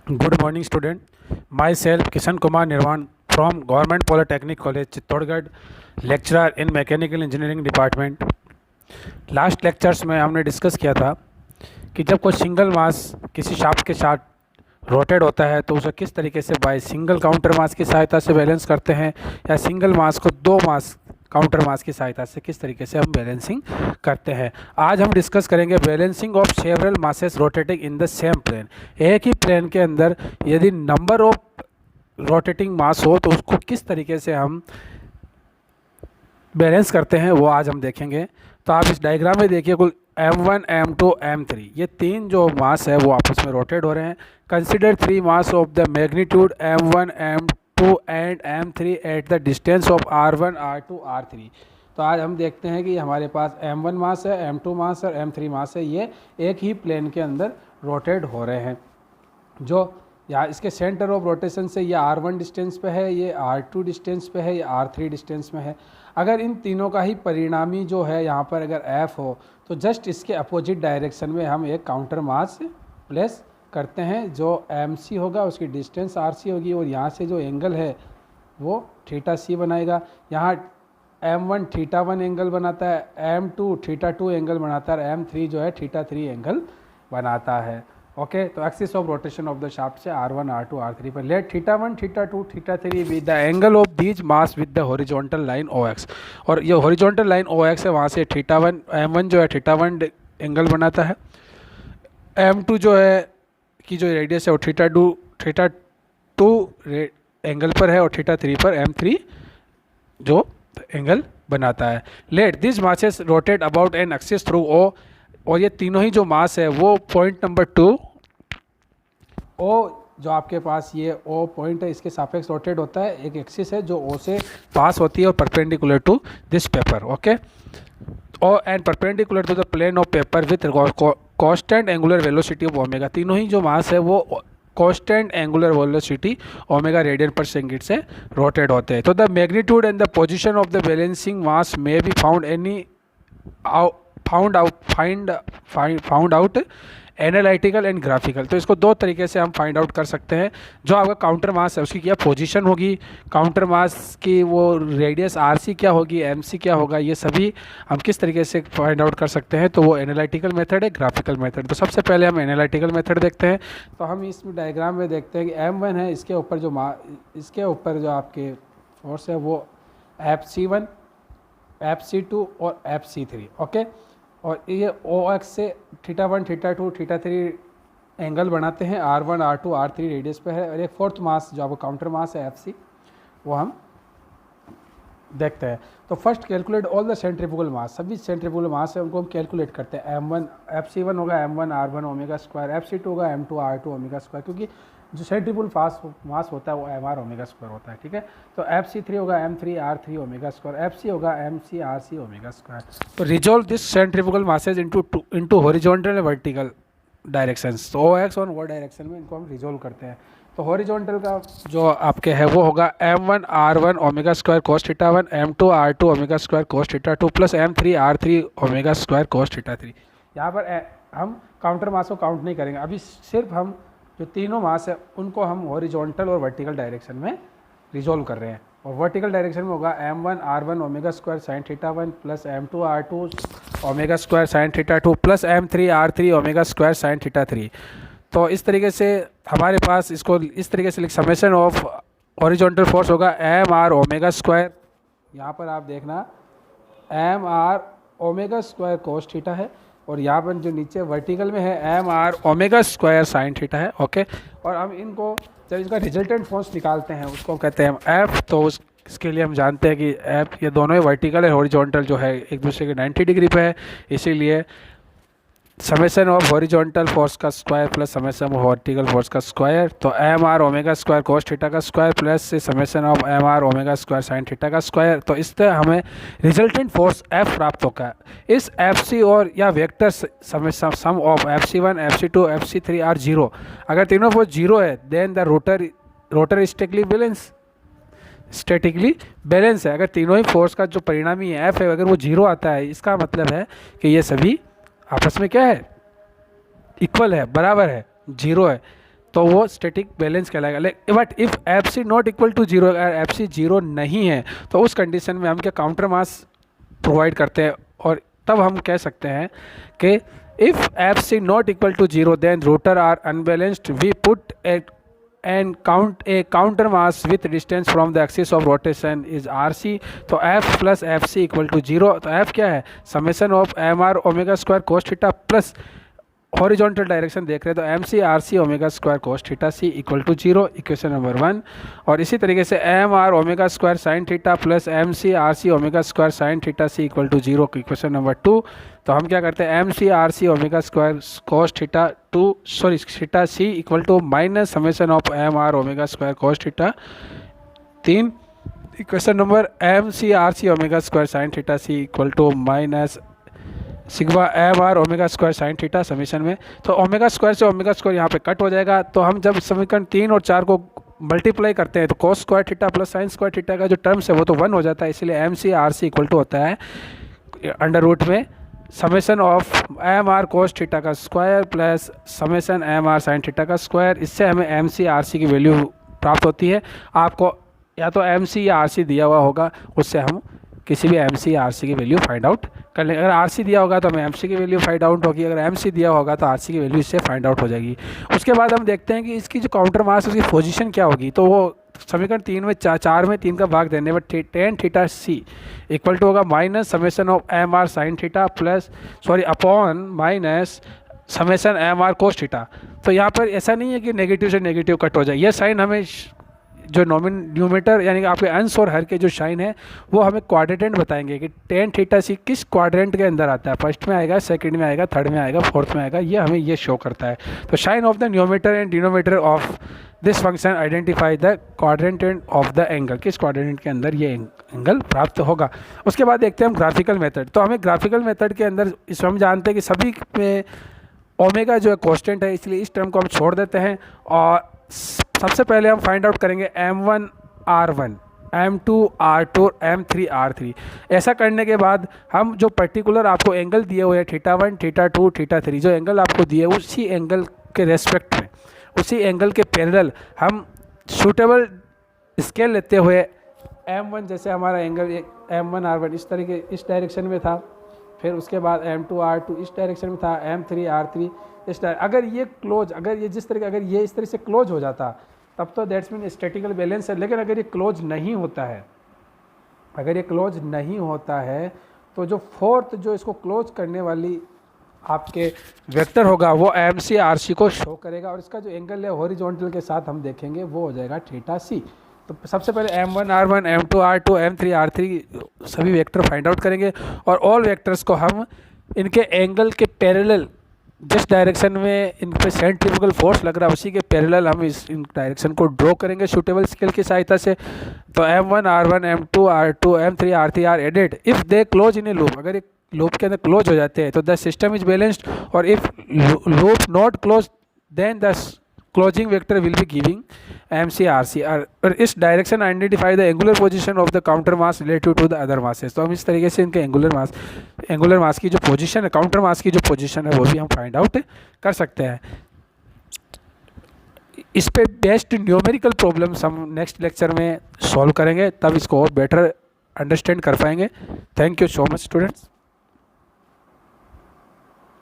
Good morning, student. Myself, Kishan Kumar Nirvan from Government Polytechnic College, Chittorgarh, lecturer in Mechanical Engineering Department. Last lectures में हमने discuss किया था कि जब कोई सिंगल मास किसी शाफ्ट के साथ रोटेट होता है तो उसे किस तरीके से बाय सिंगल काउंटर मास की सहायता से बैलेंस करते हैं, या सिंगल मास को दो मास काउंटर मास की सहायता से किस तरीके से हम बैलेंसिंग करते हैं। आज हम डिस्कस करेंगे balancing of several masses rotating in the same plane. एक ही प्लेन के अंदर यदि नंबर ऑफ रोटेटिंग मास हो तो उसको किस तरीके से हम बैलेंस करते हैं वो आज हम देखेंगे। तो आप इस डायग्राम में देखिए, कुल m1 m2 m3 ये तीन जो मास है वो आपस में रोटेट हो रहे हैं। Consider three mass of the magnitude m1 m2 and m3 at the distance of r1 r2 r3। तो आज हम देखते हैं कि हमारे पास m1 मास है, m2 मास है और m3 मास है, ये एक ही प्लेन के अंदर रोटेट हो रहे हैं। जो यहाँ इसके सेंटर ऑफ रोटेशन से ये r1 डिस्टेंस पे है, ये r2 डिस्टेंस पे है, ये r3 डिस्टेंस में है। अगर इन तीनों का ही परिणामी जो है यहाँ पर अगर f हो तो जस्ट इसके अपोजिट डायरेक्शन में हम एक काउंटर मास प्लेस करते हैं। जो mc होगा उसकी डिस्टेंस rc होगी और यहाँ से जो एंगल है वो थीटा c बनाएगा। यहाँ m1 थीटा 1 एंगल बनाता है, m2 थीटा 2 एंगल बनाता है, m3 जो है थीटा 3 एंगल बनाता है। ओके, तो axis of rotation of the shaft से r1 r2 r3 पर let theta 1 theta 2 theta 3 with the angle of these mass with the horizontal line OX। और ये हॉरिजॉन्टल लाइन OX है, वहाँ से थीटा 1 m1 जो है थीटा 1 एंगल बनाता है, m2 जो है की जो रेडियस है वो थीटा 2 एंगल पर है और थीटा 3 पर m3 जो एंगल बनाता है। Let this masses rotate about an axis through O। और ये तीनों ही जो मास है वो पॉइंट नंबर 2 O, जो आपके पास ये O पॉइंट है, इसके सापेक्ष रोटेट होता है। एक एक्सिस है जो O से पास होती है और perpendicular to this paper. Okay, O and perpendicular to the plane of paper with constant angular velocity of omega. तीनों ही जो मास है वो constant angular velocity omega radian पर सेकंड से रोटेट होते हैं। तो the magnitude and the position of the balancing mass may be found out analytical and graphical. तो इसको दो तरीके से हम फाइंड आउट कर सकते हैं। जो आपका काउंटर मास है उसकी क्या पोजीशन होगी, काउंटर मास की वो रेडियस RC क्या होगी, MC क्या होगा, ये सभी हम किस तरीके से फाइंड आउट कर सकते हैं। तो वो एनालिटिकल मेथड है, ग्राफिकल मेथड। तो सबसे पहले हम एनालिटिकल मेथड देखते हैं। तो हम इस डायग्राम में देखते हैं कि m1 है, इसके ऊपर जो आपके फोर्स है वो FC1 FC2 और FC3। ओके, और ये OX से थीटा 1 थीटा 2 थीटा 3 एंगल बनाते हैं, R1 R2 R3 रेडियस पे है। और एक फोर्थ मास जो आपको काउंटर मास है FC, वो हम देखते हैं। तो first calculate all the centrifugal mass. सभी सेंट्रीफ्यूगल मास है उनको हम कैलकुलेट करते हैं। m1 FC1 होगा m1 R1 omega square, FC2 होगा m2 R2 ओमेगा स्क्वायर, क्योंकि जो सेंट्रीफ्यूगल मास होता है वो mr ओमेगा स्क्वायर होता है। ठीक है, तो FC3 होगा m3 R3 omega square, FC होगा MC RC ओमेगा स्क्वायर। तो resolve this centrifugal masses into horizontal and vertical directions. तो OX और वो डायरेक्शन में इनको हम रिजॉल्व करते हैं। तो हॉरिजॉन्टल का जो आपके है वो होगा m1 R1 omega square cos theta 1, m2 R2 omega square cos theta 2 plus m3 R3 omega square cos theta 3। यहाँ पर हम काउंटर मास को काउंट नहीं करेंगे, अभी सिर्फ हम जो तीनों मास है उनको हम हॉरिजॉन्टल और वर्टिकल डायरेक्शन में रिजॉल्व कर रहे हैं। और वर्टिकल डायरेक्शन में होगा m1 R1 omega square sine theta 1 plus m2 R2 omega square sine theta 2 plus m3 R3 omega square sine theta 3। तो इस तरीके से हमारे पास इसको इस तरीके से समेशन ऑफ हॉरिजॉन्टल फोर्स होगा mr ओमेगा स्क्वायर। यहाँ पर आप देखना mr omega square cos theta है, और यहाँ पर जो नीचे वर्टिकल में है mr omega square sine theta है। ओके, और हम इनको जब इसका रिजल्टेंट फोर्स निकालते हैं उसको कहते हैं f। तो इसके लिए हम जानते हैं कि f ये दोनों ही वर्टिकल है हॉरिजॉन्टल जो है एक दूसरे के 90 डिग्री पे है, इसीलिए समेशन ऑफ हॉरिजॉन्टल फोर्स का square plus summation of vertical force का स्क्वायर। तो mr omega square cos theta का स्क्वायर प्लस से summation of mr omega square sine theta का स्क्वायर। तो इस तरह हमें रिजल्टेंट फोर्स F प्राप्त होगा। इस FC और या vector sum of FC1 FC2 FC3 are 0। अगर तीनों फोर्स 0 है then the rotor statically balance है। अगर तीनों ही फोर्स का जो परिणामी है F है अगर वो 0 आता है, इसका मतलब है कि ये सभी आपस में क्या है, इक्वल है, बराबर है, 0 है। तो वो स्टैटिक बैलेंस कहलाएगा। But if F C not equal to zero, अगर एफ सी जीरो नहीं है तो उस कंडीशन में हम क्या काउंटर मास प्रोवाइड करते हैं, और तब हम कह सकते हैं कि if F C not equal to zero then rotor are unbalanced, we put and count a counter mass with distance from the axis of rotation is R C. तो F plus F C equal to zero. तो F क्या है, summation of M R omega square cos theta plus horizontal direction देख रहे हैं तो M C R C omega square cos theta C equal to zero, equation number 1। और इसी तरीके से M R omega square sine theta plus M C R C omega square sine theta C equal to zero, equation number 2। तो हम क्या करते हैं, M C R C omega square cos theta theta C equal to minus summation of M R omega square cos theta 3, equation number M C R C omega square sine theta C equal to minus sigma M R omega square sine theta समीकरण में। तो omega square से omega square यहाँ पे cut हो जाएगा। तो हम जब समीकरण 3 और 4 को मल्टीप्लाई करते हैं तो cos square theta plus sine square theta का जो टर्म्स है वो तो 1 हो जाता है, इसलिए M C R C equal to होता है अंडर रूट में summation of M R cos theta का square plus summation M R sine theta का स्क्वायर। इससे हमें एम सी आर सी की वैल्यू प्राप्त होती है। आपको या तो एम सी या आर सी दिया हुआ होगा, उससे हम किसी भी एम सी आर सी की वैल्यू फाइंड आउट कर लेंगे। अगर आर सी दिया होगा तो हमें एम सी की वैल्यू फाइंड आउट होगी, अगर एम सी दिया होगा तो आर सी की वैल्यू इससे फाइंड आउट हो जाएगी। उसके बाद हम देखते हैं कि इसकी जो काउंटर मास उसकी पोजीशन क्या होगी। तो वो समीकरण 3 में 4 में 3 का भाग देने पर tan theta C equal to होगा minus summation of M R sine theta plus upon minus summation M R cos theta. तो यहाँ पर ऐसा नहीं है कि नेगेटिव से नेगेटिव कट हो जाए, यह साइन हमें जो न्यूमेटर यानी कि आपके अंश और हर के जो साइन है वो हमें क्वाड्रेंट बताएंगे कि टेन थीटा सी किस क्वाड्रेंट के अंदर आता है, फर्स्ट में आएगा, सेकंड में आएगा, थर्ड में आएगा, फोर्थ में आएगा, ये हमें ये शो करता है। तो sign of the numerator and denominator of this function identify the quadrant of the angle, किस क्वाड्रेंट के अंदर ये एंगल प्राप्त होगा। उसके बाद देखते हैं हम ग्राफिकल मेथड। तो हमें ग्राफिकल मेथड के अंदर इस हम जानते हैं कि सभी में ओमेगा जो है कांस्टेंट है, इसलिए इस टर्म को हम छोड़ देते हैं और सबसे पहले हम फाइंड आउट करेंगे M1 R1, M2 R2 और M3 R3। ऐसा करने के बाद हम जो पर्टिकुलर आपको एंगल दिए हुए हैं θ1 θ2 θ3, जो एंगल आपको दिए उसी एंगल के रेस्पेक्ट में, उसी एंगल के पैरेलल हम सूटेबल स्केल लेते हुए M1 जैसे हमारा एंगल M1 R1 इस तरीके इस डायरेक्शन में था, फिर उसके बाद M2 R2 इस डायरेक्शन में था, M3 R3 इस अगर ये क्लोज, अगर ये जिस तरीके अगर ये इस तरह से क्लोज हो जाता तब तो दैट्स मीन स्टैटिकल बैलेंस है। लेकिन अगर ये क्लोज नहीं होता है, अगर ये क्लोज नहीं होता है तो जो फोर्थ जो इसको क्लोज करने वाली आपके वेक्टर होगा वो एम सी आर सी को शो करेगा, और इसका जो एंगल है हॉरिजॉन्टल के साथ हम देखेंगे वो हो जाएगा थीटा सी। तो सबसे पहले M1 R1 M2 R2 M3 R3 सभी वेक्टर फाइंड आउट करेंगे और ऑल वेक्टर्स को हम इनके एंगल के पैरेलल, जिस डायरेक्शन में इन पे सेंट्रीफ्यूगल फोर्स लग रहा है उसी के पैरेलल हम इन डायरेक्शन को ड्रॉ करेंगे सूटेबल स्केल की सहायता से। तो M1 R1 M2 R2 M3 R3 are added if they close in a loop, अगर एक लूप के अंदर क्लोज हो जाते हैं तो द सिस्टम इज बैलेंस्ड, और if loop not close then the closing vector will be giving MCRC। और इस direction identify the angular position of the counter mass relative to the other masses. तो हम इस तरीके से इनके एंगुलर मास की जो पोजीशन है, काउंटर मास की जो पोजीशन है वो भी हम फाइंड आउट कर सकते हैं। इस पे बेस्ट न्यूमेरिकल प्रॉब्लम्स हम नेक्स्ट लेक्चर में सॉल्व करेंगे, तब इसको और बेटर अंडरस्टैंड कर पाएंगे। Thank you so much students.